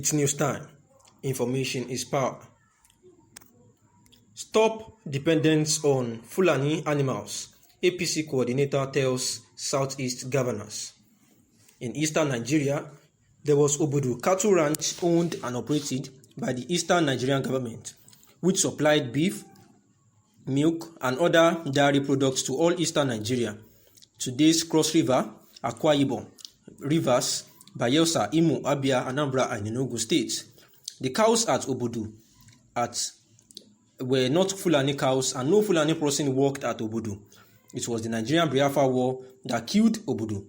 It's news time. Information is power. Stop dependence on Fulani animals, APC coordinator tells Southeast governors. In eastern Nigeria, there was Obudu cattle ranch owned and operated by the eastern Nigerian government, which supplied beef, milk, and other dairy products to all eastern Nigeria. Today's Cross River, Akwa Ibom, Rivers, Bayelsa, Imo, Abia, Anambra, and Enugu states. The cows at Obudu were not Fulani cows, and no Fulani person worked at Obudu. It was the Nigerian Biafra War that killed Obudu.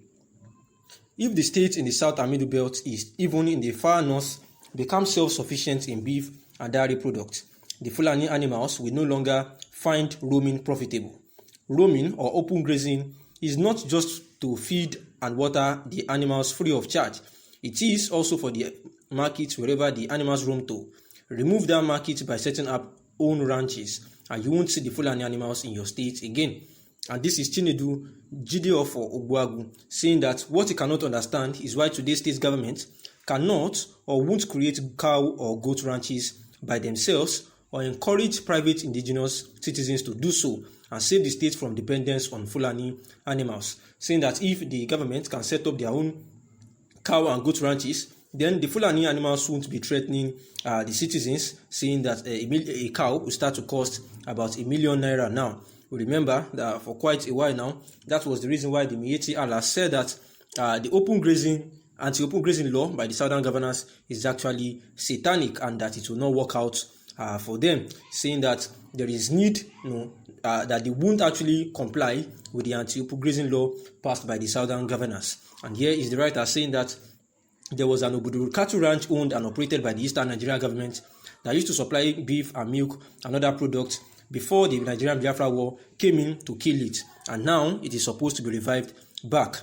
If the states in the South and Middle Belt East, even in the far north, become self-sufficient in beef and dairy products, the Fulani animals will no longer find roaming profitable. Roaming or open grazing is not just to feed and water the animals free of charge. It is also for the market wherever the animals roam to. Remove that market by setting up own ranches, and you won't see the Fulani animals in your state again. And this is Chinedu Jideofo Ogbuagu saying that what he cannot understand is why today's state government cannot or won't create cow or goat ranches by themselves or encourage private indigenous citizens to do so and save the state from dependence on Fulani animals, saying that if the government can set up their own cow and goat ranches, then the Fulani animals won't be threatening the citizens, saying that a cow will start to cost about ₦1 million now. We remember that for quite a while now, that was the reason why the Miyetti Allah said that the anti-open grazing law by the southern governors is actually satanic and that it will not work out for them, saying that there is need, that they won't actually comply with the anti-open grazing law passed by the southern governors. And here is the writer saying that there was an Obudu cattle ranch owned and operated by the eastern Nigerian government that used to supply beef and milk and other products before the Nigerian Biafra War came in to kill it, and now it is supposed to be revived back.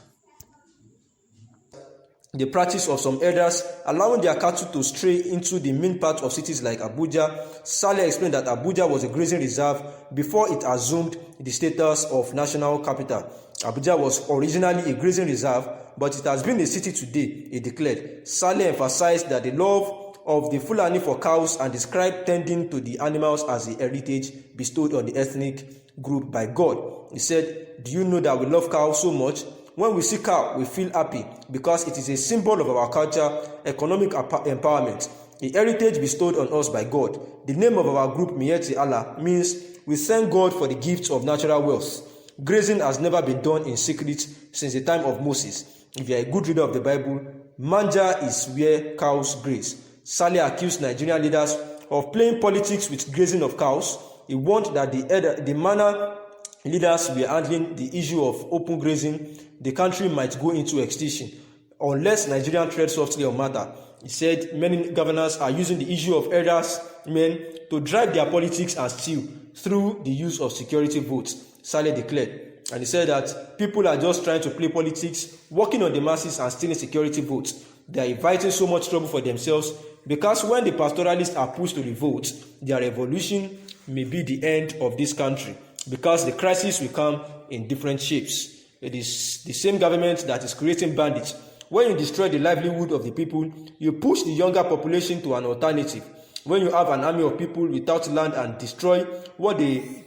The practice of some elders allowing their cattle to stray into the main part of cities like Abuja. Saleh explained that Abuja was a grazing reserve before it assumed the status of national capital. Abuja was originally a grazing reserve, but it has been a city today, he declared. Saleh emphasized that the love of the Fulani for cows and described tending to the animals as a heritage bestowed on the ethnic group by God. He said, "Do you know that we love cows so much? When we see cow, we feel happy because it is a symbol of our culture, economic empowerment, a heritage bestowed on us by God. The name of our group, Miyetti Allah, means we thank God for the gifts of natural wealth. Grazing has never been done in secret since the time of Moses. If you are a good reader of the Bible, Manja is where cows graze." Saleh accused Nigerian leaders of playing politics with grazing of cows. He warned that the manner leaders were handling the issue of open grazing, the country might go into extinction unless Nigerian tread softly on matter. He said many governors are using the issue of elders men to drive their politics and steal through the use of security votes, Saleh declared. And he said that people are just trying to play politics, working on the masses and stealing security votes. They are inviting so much trouble for themselves because when the pastoralists are pushed to revolt, their revolution may be the end of this country because the crisis will come in different shapes. It is the same government that is creating bandits. When you destroy the livelihood of the people, you push the younger population to an alternative. When you have an army of people without land and destroy what they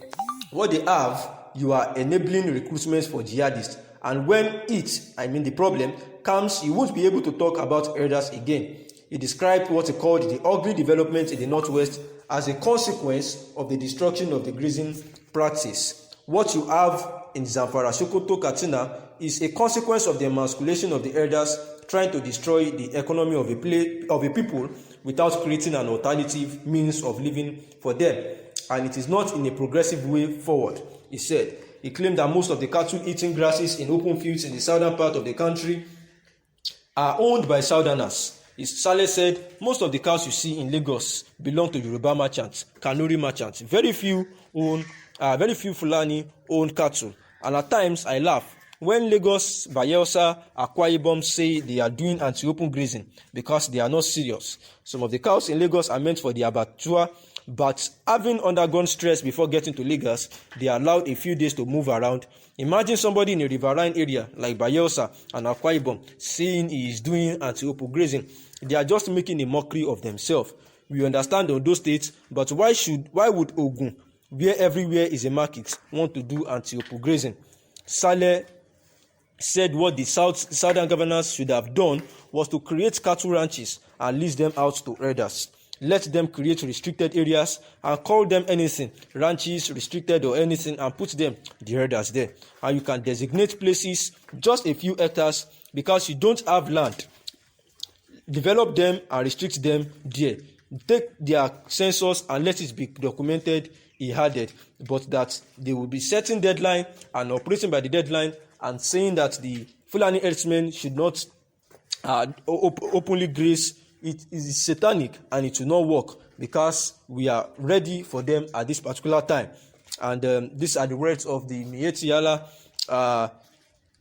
have, you are enabling recruitments for jihadists. And when the problem comes, you won't be able to talk about elders again. He described what he called the ugly development in the Northwest as a consequence of the destruction of the grazing practice. What you have in Zamfara, Sokoto, Katsina is a consequence of the emasculation of the elders trying to destroy the economy of a people without creating an alternative means of living for them. And it is not in a progressive way forward, he said. He claimed that most of the cattle eating grasses in open fields in the southern part of the country are owned by southerners. Saleh said most of the cows you see in Lagos belong to Yoruba merchants, Kanuri merchants. Very few Fulani own cattle. And at times I laugh when Lagos, Bayelsa, Akwa Ibom say they are doing anti-open grazing because they are not serious. Some of the cows in Lagos are meant for the abattoir But having undergone stress before getting to Lagos, they are allowed a few days to move around. Imagine somebody in a riverine area like Bayelsa and Akwa Ibom saying he is doing anti-opo grazing. They are just making a mockery of themselves. We understand on those states, but why would Ogun, where everywhere is a market, want to do anti-opo grazing? Saleh said what the southern governors should have done was to create cattle ranches and lease them out to herders. Let them create restricted areas and call them anything, ranches, restricted or anything, and put them, the herders, there. And you can designate places, just a few hectares, because you don't have land. Develop them and restrict them there. Take their census and let it be documented, he added, but that they will be setting deadline and operating by the deadline and saying that the Fulani herdsmen should not openly graze. It is satanic and it will not work because we are ready for them at this particular time. And these are the words of the Miyetti Allah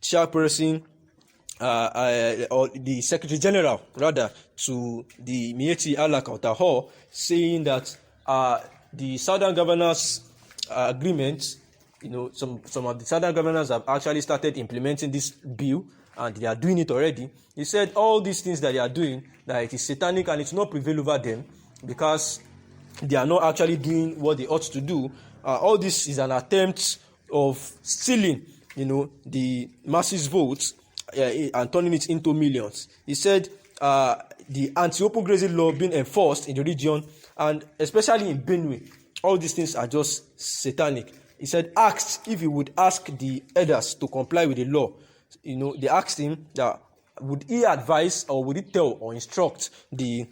chairperson, or the Secretary General, rather, to the Miyetti Allah Kautal Hall, saying that the Southern Governors agreement, some of the Southern Governors have actually started implementing this bill, and they are doing it already. He said all these things that they are doing, that it is satanic and it will not prevail over them because they are not actually doing what they ought to do. All this is an attempt of stealing, the masses' votes and turning it into millions. He said the anti-open grazing law being enforced in the region, and especially in Benue, all these things are just satanic. He said, asked if he would ask the elders to comply with the law. They asked him that would he advise or would he tell or instruct the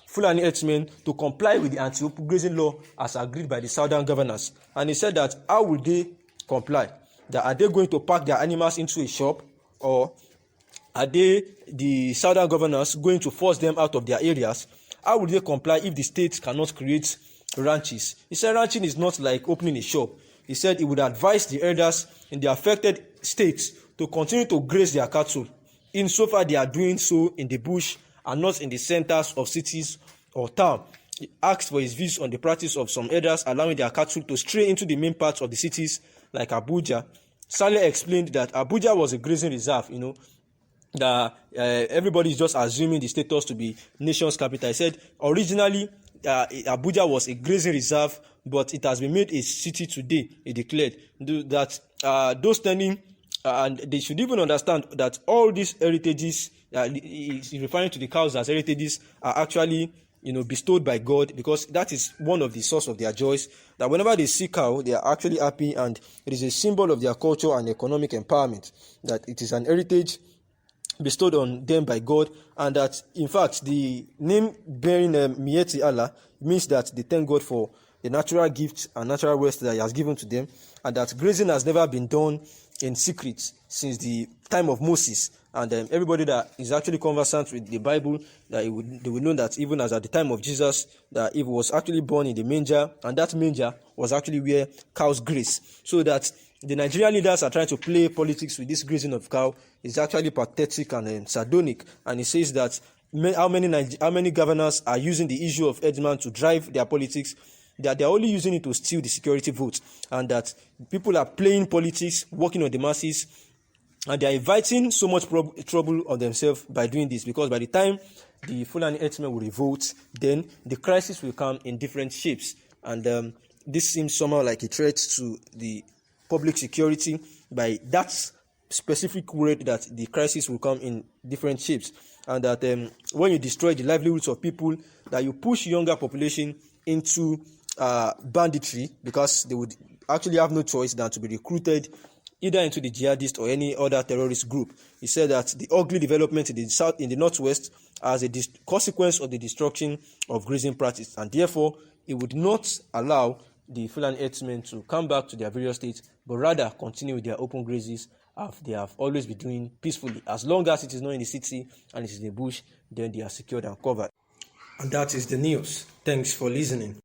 Fulani herdsmen to comply with the anti-open grazing law as agreed by the southern governors. And he said that how would they comply? That are they going to pack their animals into a shop, or are they, the southern governors, going to force them out of their areas? How would they comply if the state cannot create ranches? He said ranching is not like opening a shop. He said he would advise the herders in the affected states to continue to graze their cattle, insofar they are doing so in the bush and not in the centers of cities or town. He asked for his views on the practice of some herders allowing their cattle to stray into the main parts of the cities like Abuja. Saleh explained that Abuja was a grazing reserve, that everybody is just assuming the status to be nation's capital. He said originally Abuja was a grazing reserve, but it has been made a city today. He declared that those standing, and they should even understand that all these heritages, he's referring to the cows as heritages, are actually bestowed by God, because that is one of the source of their joys. That whenever they see cow, they are actually happy, and it is a symbol of their culture and economic empowerment. That it is an heritage bestowed on them by God, and that in fact the name bearing Miyetti Allah means that they thank God for the natural gifts and natural wealth that He has given to them, and that grazing has never been done in secret since the time of Moses. And everybody that is actually conversant with the Bible, that they will know that even as at the time of Jesus, that He was actually born in the manger, and that manger was actually where cows graze. So that the Nigerian leaders are trying to play politics with this grazing of cow is actually pathetic and sardonic. And he says that how many governors are using the issue of herdsmen to drive their politics, that they are only using it to steal the security vote, and that people are playing politics, working on the masses, and they are inviting so much trouble on themselves by doing this, because by the time the Fulani herdsmen will revolt, then the crisis will come in different shapes. And this seems somehow like a threat to the public security by that specific word, that the crisis will come in different shapes, and that when you destroy the livelihoods of people, that you push younger population into banditry, because they would actually have no choice than to be recruited either into the jihadist or any other terrorist group. He said that the ugly development in the northwest as a consequence of the destruction of grazing practice, and therefore it would not allow the Fulani herdsmen to come back to their various states, but rather continue with their open grazes as they have always been doing peacefully. As long as it is not in the city and it is in the bush, then they are secured and covered. And that is the news. Thanks for listening.